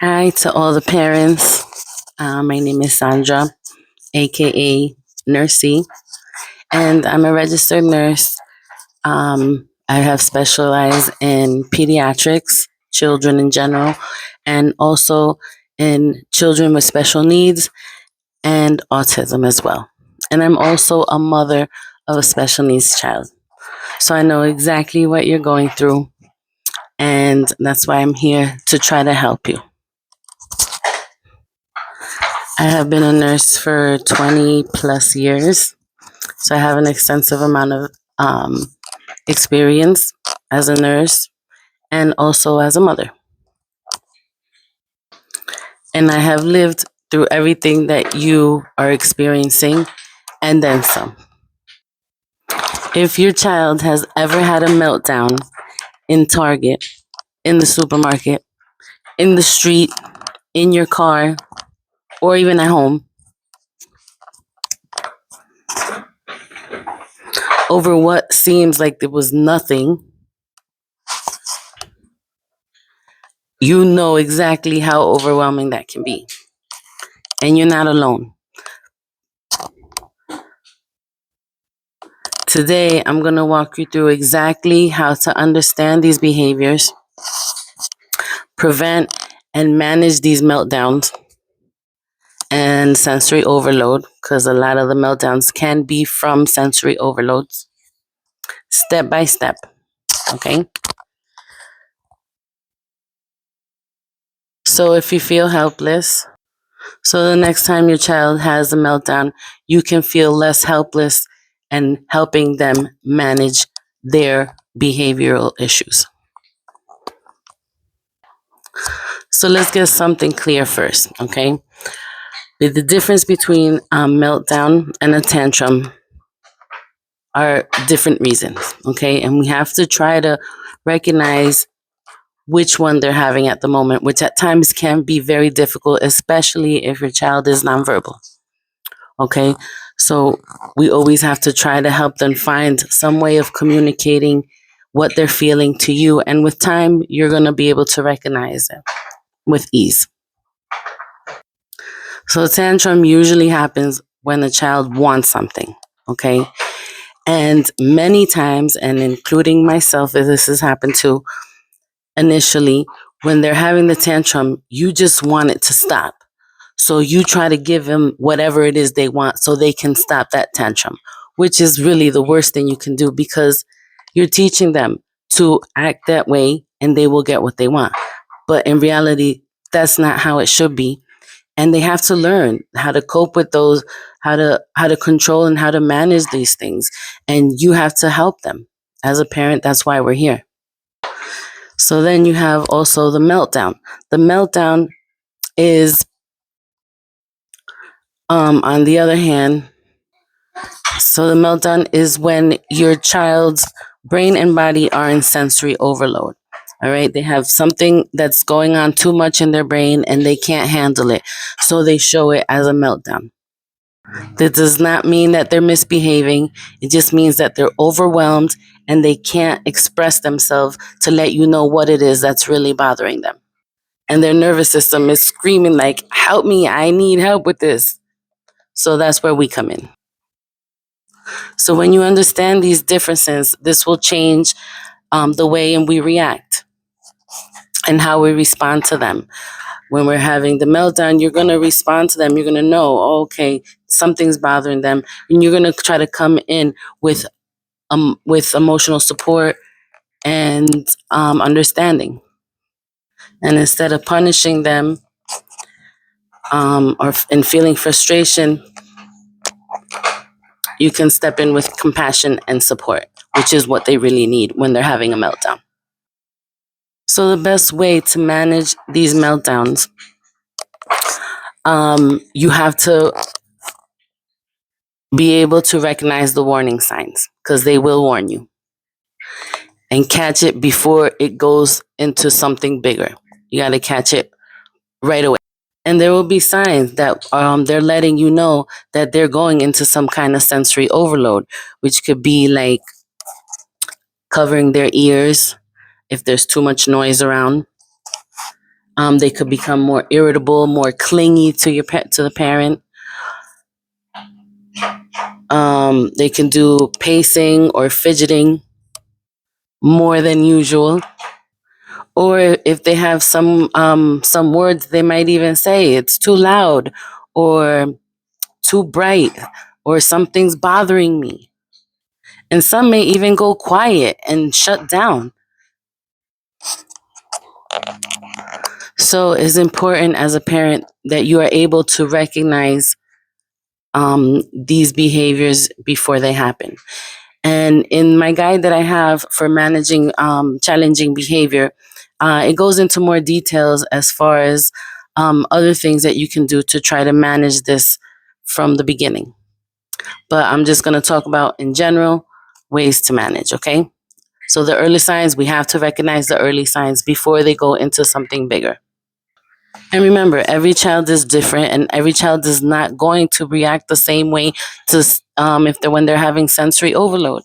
Hi to all the parents. My name is Sandra, aka Nursey, and I'm a registered nurse. I have specialized in pediatrics, children in general, and also in children with special needs and autism as well. And I'm also a mother of a special needs child. So I know exactly what you're going through, and that's why I'm here to try to help you. I have been a nurse for 20 plus years, so I have an extensive amount of experience as a nurse and also as a mother. And I have lived through everything that you are experiencing and then some. If your child has ever had a meltdown in Target, in the supermarket, in the street, in your car, or even at home, over what seems like there was nothing, you know exactly how overwhelming that can be. And you're not alone. Today, I'm going to walk you through exactly how to understand these behaviors, prevent and manage these meltdowns and sensory overload, because a lot of the meltdowns can be from sensory overloads, step by step. Okay? So if you feel helpless, so the next time your child has a meltdown, you can feel less helpless and helping them manage their behavioral issues. So let's get something clear first, okay? The difference between a meltdown and a tantrum are different reasons, okay? And we have to try to recognize which one they're having at the moment, which at times can be very difficult, especially if your child is nonverbal, okay? So we always have to try to help them find some way of communicating what they're feeling to you. And with time, you're going to be able to recognize it with ease. So a tantrum usually happens when a child wants something, okay? And many times, and including myself, as this has happened too, initially, when they're having the tantrum, you just want it to stop. So you try to give them whatever it is they want so they can stop that tantrum, which is really the worst thing you can do because you're teaching them to act that way and they will get what they want. But in reality, that's not how it should be. And they have to learn how to cope with those, how to control and how to manage these things. And you have to help them. As a parent, that's why we're here. So then you have also the meltdown. The meltdown is, on the other hand, so the meltdown is when your child's brain and body are in sensory overload. All right. They have something that's going on too much in their brain and they can't handle it. So they show it as a meltdown. That does not mean that they're misbehaving. It just means that they're overwhelmed and they can't express themselves to let you know what it is that's really bothering them. And their nervous system is screaming like, help me, I need help with this. So that's where we come in. So when you understand these differences, this will change the way and we react and how we respond to them. When we're having the meltdown, you're going to respond to them. You're going to know, oh, okay, something's bothering them. And you're going to try to come in with emotional support and understanding. And instead of punishing them and feeling frustration, you can step in with compassion and support, which is what they really need when they're having a meltdown. So the best way to manage these meltdowns, you have to be able to recognize the warning signs because they will warn you and catch it before it goes into something bigger. You got to catch it right away. And there will be signs that they're letting you know that they're going into some kind of sensory overload, which could be like covering their ears if there's too much noise around, They could become more irritable, more clingy to your pet, to the parent. They can do pacing or fidgeting more than usual. Or if they have some words, they might even say it's too loud or too bright or something's bothering me. And some may even go quiet and shut down. So it's important as a parent that you are able to recognize these behaviors before they happen. And in my guide that I have for managing challenging behavior, it goes into more details as far as other things that you can do to try to manage this from the beginning. But I'm just going to talk about, in general, ways to manage, okay? So the early signs, we have to recognize the early signs before they go into something bigger. And remember, every child is different, and every child is not going to react the same way to if they're when they're having sensory overload.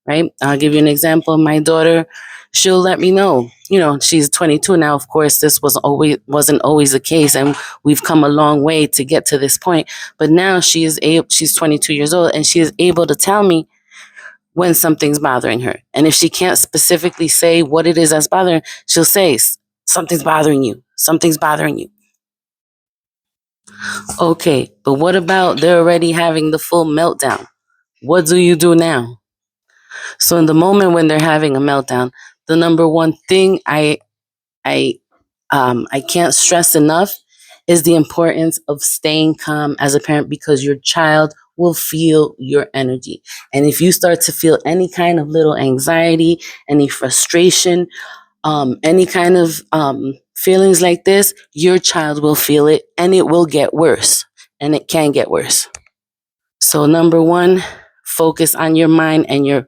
Right? I'll give you an example. My daughter, she'll let me know. You know, she's 22 now. Of course, this wasn't always the case, and we've come a long way to get to this point. But now she's 22 years old, and she is able to tell me when something's bothering her. And if she can't specifically say what it is that's bothering her, she'll say, something's bothering you. Something's bothering you. Okay, but what about they're already having the full meltdown? What do you do now? So in the moment when they're having a meltdown, the number one thing I I can't stress enough is the importance of staying calm as a parent, because your child will feel your energy. And if you start to feel any kind of little anxiety, any frustration, any kind of feelings like this, your child will feel it, and it will get worse, and it can get worse. So number one, focus on your mind and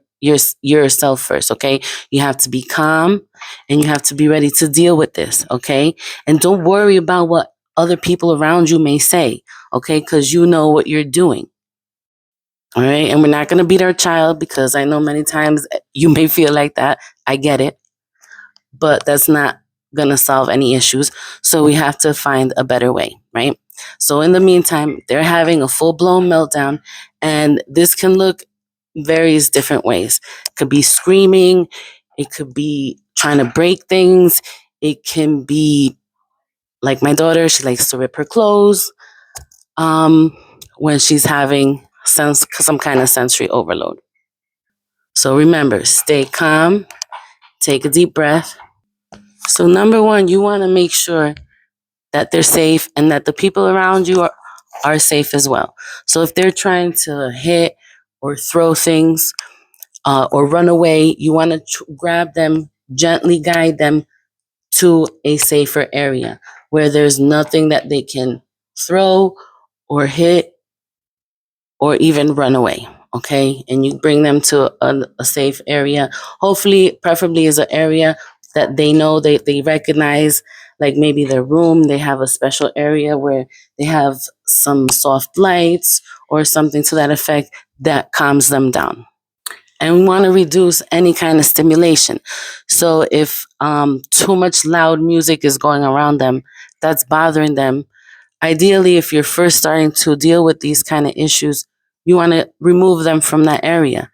yourself first, okay? You have to be calm, and you have to be ready to deal with this, okay? And don't worry about what other people around you may say, okay? Because you know what you're doing. All right. And we're not going to beat our child, because I know many times you may feel like that. I get it. But that's not going to solve any issues. So we have to find a better way, right? So in the meantime, they're having a full blown meltdown, and this can look various different ways. It could be screaming, it could be trying to break things, it can be like my daughter, she likes to rip her clothes when she's having some kind of sensory overload. So remember, stay calm, take a deep breath. So number one, you want to make sure that they're safe and that the people around you are safe as well. So if they're trying to hit or throw things or run away, you want to grab them, gently guide them to a safer area where there's nothing that they can throw or hit or even run away. Okay. And you bring them to a safe area. Hopefully, preferably is an area that they know, they recognize, like maybe their room, they have a special area where they have some soft lights or something to that effect that calms them down. And we want to reduce any kind of stimulation. So if too much loud music is going around them, that's bothering them. Ideally, if you're first starting to deal with these kind of issues, you want to remove them from that area.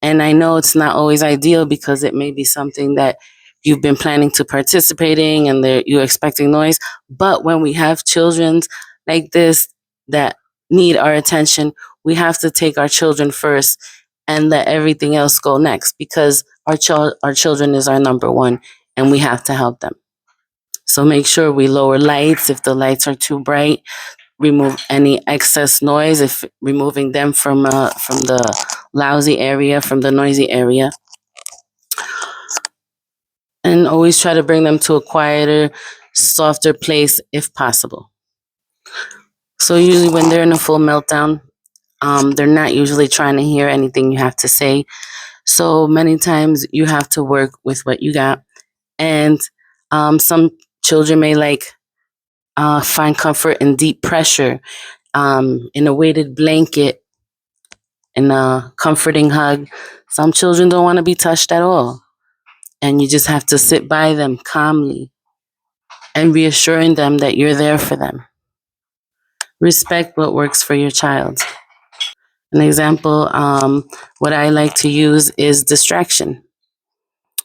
And I know it's not always ideal, because it may be something that you've been planning to participate in and you're expecting noise. But when we have children like this that need our attention, we have to take our children first and let everything else go next, because our children is our number one, and we have to help them. So make sure we lower lights if the lights are too bright. Remove any excess noise, if removing them from the lousy area, from the noisy area. And always try to bring them to a quieter, softer place if possible. So usually when they're in a full meltdown, they're not usually trying to hear anything you have to say. So many times you have to work with what you got. And some children may find comfort in deep pressure, in a weighted blanket, in a comforting hug. Some children don't want to be touched at all. And you just have to sit by them calmly and reassuring them that you're there for them. Respect what works for your child. An example, what I like to use is distraction.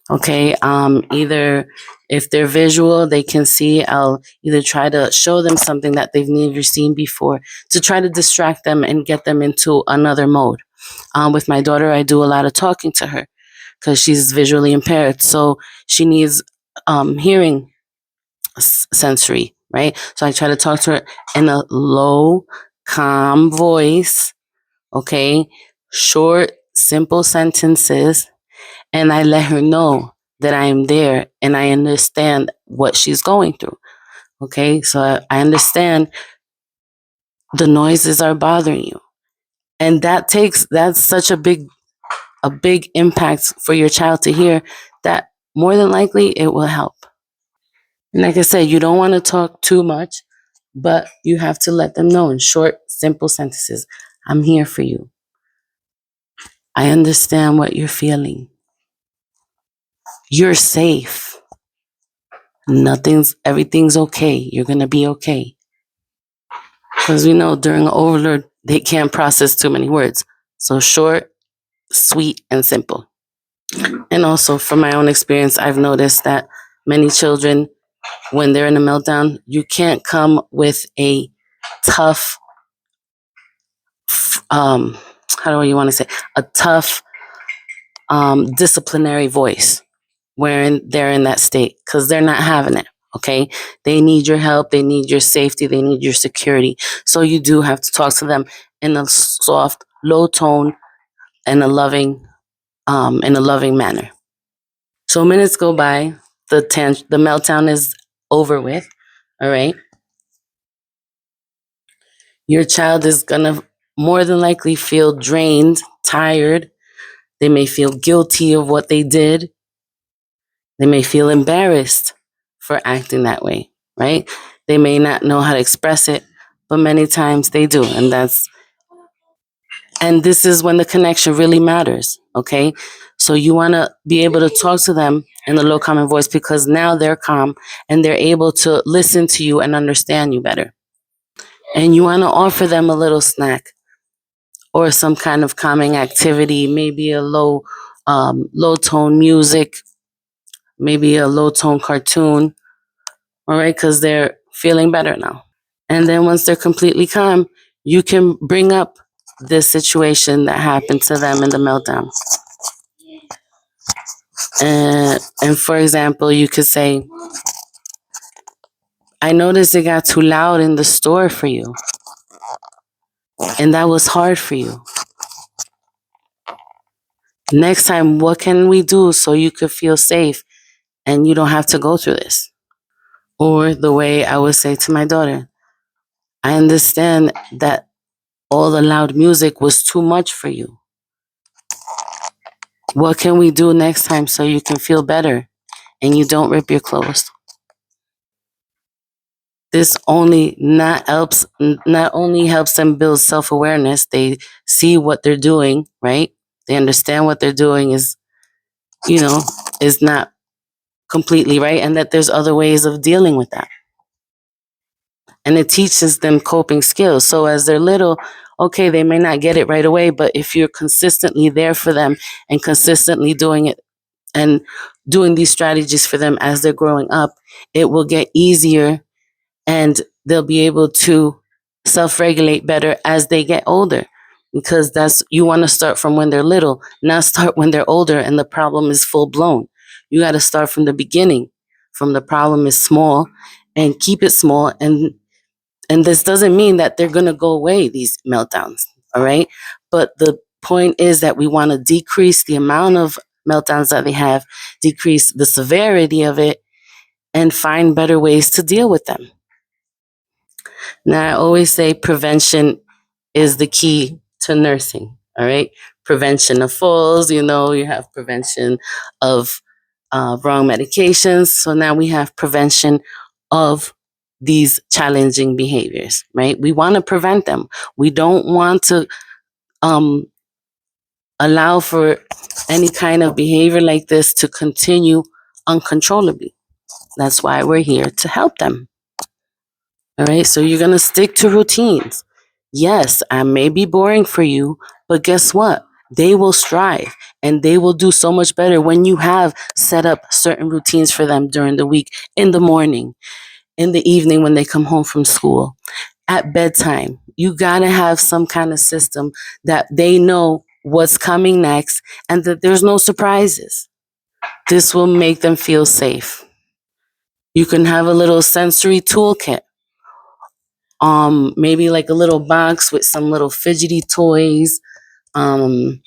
Okay, either if they're visual, they can see, I'll either try to show them something that they've never seen before to try to distract them and get them into another mode. With my daughter, I do a lot of talking to her because she's visually impaired. So she needs hearing sensory, right? So I try to talk to her in a low, calm voice, okay? Short, simple sentences. And I let her know that I am there and I understand what she's going through. Okay, so I understand the noises are bothering you. And that's such a big impact for your child to hear that more than likely it will help. And like I said, you don't want to talk too much, but you have to let them know in short, simple sentences. I'm here for you. I understand what you're feeling. You're safe. Everything's okay. You're going to be okay. Because we know during overload, they can't process too many words. So short, sweet, and simple. And also from my own experience, I've noticed that many children, when they're in a meltdown, you can't come with a tough, how do you want to say, a tough disciplinary voice when they're in that state, because they're not having it. Okay, they need your help, they need your safety, they need your security. So you do have to talk to them in a soft, low tone and in a loving manner. So minutes go by, the meltdown is over with. All right, your child is gonna more than likely feel drained, tired. They may feel guilty of what they did. They may feel embarrassed for acting that way, right? They may not know how to express it, but many times they do. And this is when the connection really matters, okay? So you want to be able to talk to them in a low common voice because now they're calm and they're able to listen to you and understand you better. And you want to offer them a little snack or some kind of calming activity, maybe a low tone music, maybe a low tone cartoon, all right, because they're feeling better now. And then once they're completely calm, you can bring up this situation that happened to them in the meltdown. And for example, you could say, I noticed it got too loud in the store for you. And that was hard for you. Next time, what can we do so you could feel safe and you don't have to go through this? Or the way I would say to my daughter, I understand that all the loud music was too much for you. What can we do next time so you can feel better and you don't rip your clothes? This not only helps them build self-awareness, they see what they're doing, right? They understand what they're doing you know, is not completely right and that there's other ways of dealing with that. And it teaches them coping skills. So as they're little, okay, they may not get it right away, but if you're consistently there for them and consistently doing it and doing these strategies for them as they're growing up, it will get easier and they'll be able to self-regulate better as they get older, because you want to start from when they're little, not start when they're older and the problem is full blown. You got to start from the beginning, from the problem is small, and keep it small. And this doesn't mean that they're going to go away, these meltdowns, all right? But the point is that we want to decrease the amount of meltdowns that they have, decrease the severity of it, and find better ways to deal with them. Now, I always say prevention is the key to nursing, all right? Prevention of falls, you have prevention of wrong medications. So now we have prevention of these challenging behaviors, right? We want to prevent them. We don't want to allow for any kind of behavior like this to continue uncontrollably. That's why we're here to help them. All right, so you're going to stick to routines. Yes, I may be boring for you, but guess what? They will strive and they will do so much better when you have set up certain routines for them during the week, in the morning, in the evening when they come home from school, at bedtime. You got to have some kind of system that they know what's coming next and that there's no surprises. This will make them feel safe. You can have a little sensory toolkit. Maybe like a little box with some little fidgety toys, um,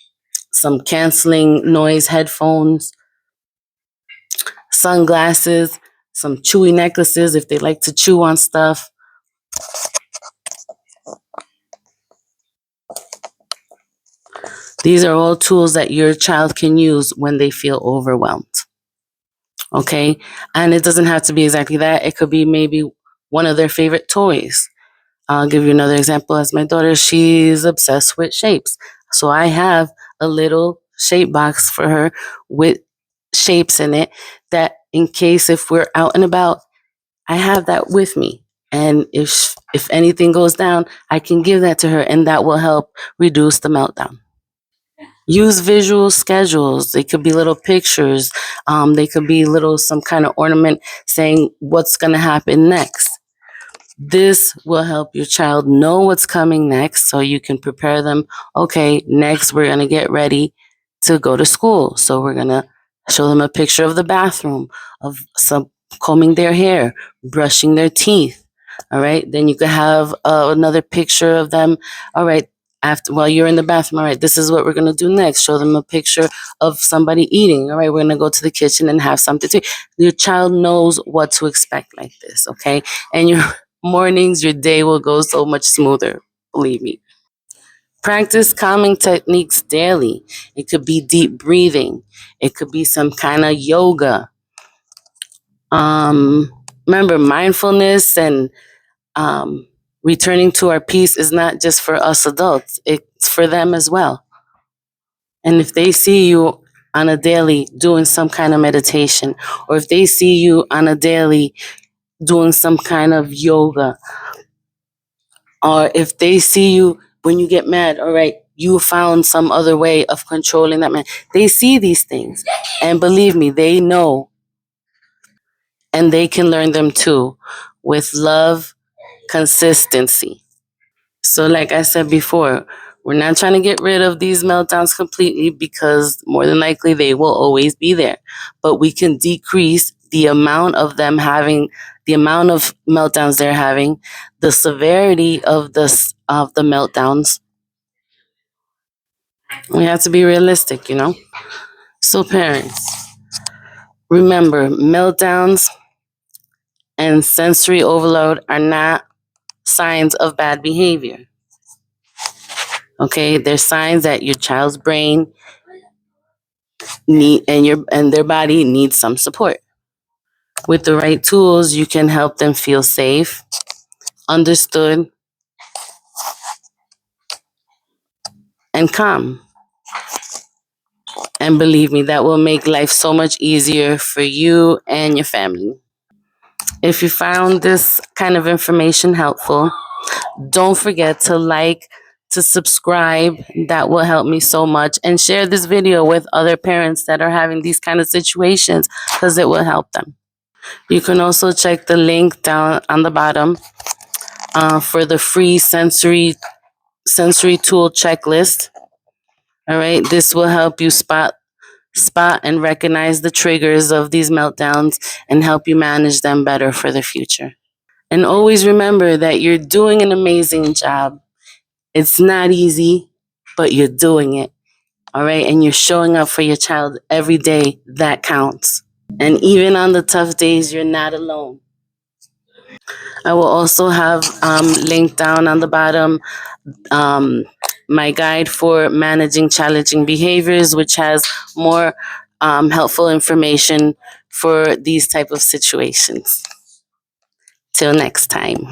some canceling noise headphones, sunglasses, some chewy necklaces if they like to chew on stuff. These are all tools that your child can use when they feel overwhelmed. Okay? And it doesn't have to be exactly that. It could be maybe one of their favorite toys. I'll give you another example. As my daughter, she's obsessed with shapes. So I have a little shape box for her with shapes in it that in case if we're out and about, I have that with me. And if anything goes down, I can give that to her and that will help reduce the meltdown. Use visual schedules. They could be little pictures. They could be little some kind of ornament saying what's going to happen next. This will help your child know what's coming next so you can prepare them. Okay, next we're going to get ready to go to school. So we're going to show them a picture of the bathroom, of some combing their hair, brushing their teeth. All right, then you could have another picture of them. All right, after while you're in the bathroom, all right, this is what we're going to do next. Show them a picture of somebody eating. All right, we're going to go to the kitchen and have something to eat. Your child knows what to expect like this, okay? And your mornings, your day will go so much smoother, believe me. Practice calming techniques daily. It could be deep breathing. It could be some kind of yoga. Remember, mindfulness and returning to our peace is not just for us adults, it's for them as well. And if they see you on a daily doing some kind of meditation, or if they see you on a daily doing some kind of yoga, or if they see you when you get mad, all right, you found some other way of controlling that man. They see these things. And believe me, they know. And they can learn them too with love, consistency. So, like I said before, we're not trying to get rid of these meltdowns completely because more than likely they will always be there. But we can decrease the amount of them having, the amount of meltdowns they're having, the severity of the meltdowns. We have to be realistic, you know? So, parents, remember, meltdowns and sensory overload are not signs of bad behavior. Okay, they're signs that your child's brain and their body needs some support. With the right tools, you can help them feel safe, understood, and calm. And believe me, that will make life so much easier for you and your family. If you found this kind of information helpful, don't forget to like, to subscribe. That will help me so much. And share this video with other parents that are having these kind of situations because it will help them. You can also check the link down on the bottom for the free sensory tool checklist. All right, this will help you spot and recognize the triggers of these meltdowns and help you manage them better for the future. And always remember that you're doing an amazing job. It's not easy, but you're doing it. All right, and you're showing up for your child every day. That counts. And even on the tough days, you're not alone. I will also have linked down on the bottom my guide for managing challenging behaviors, which has more helpful information for these type of situations. Till next time.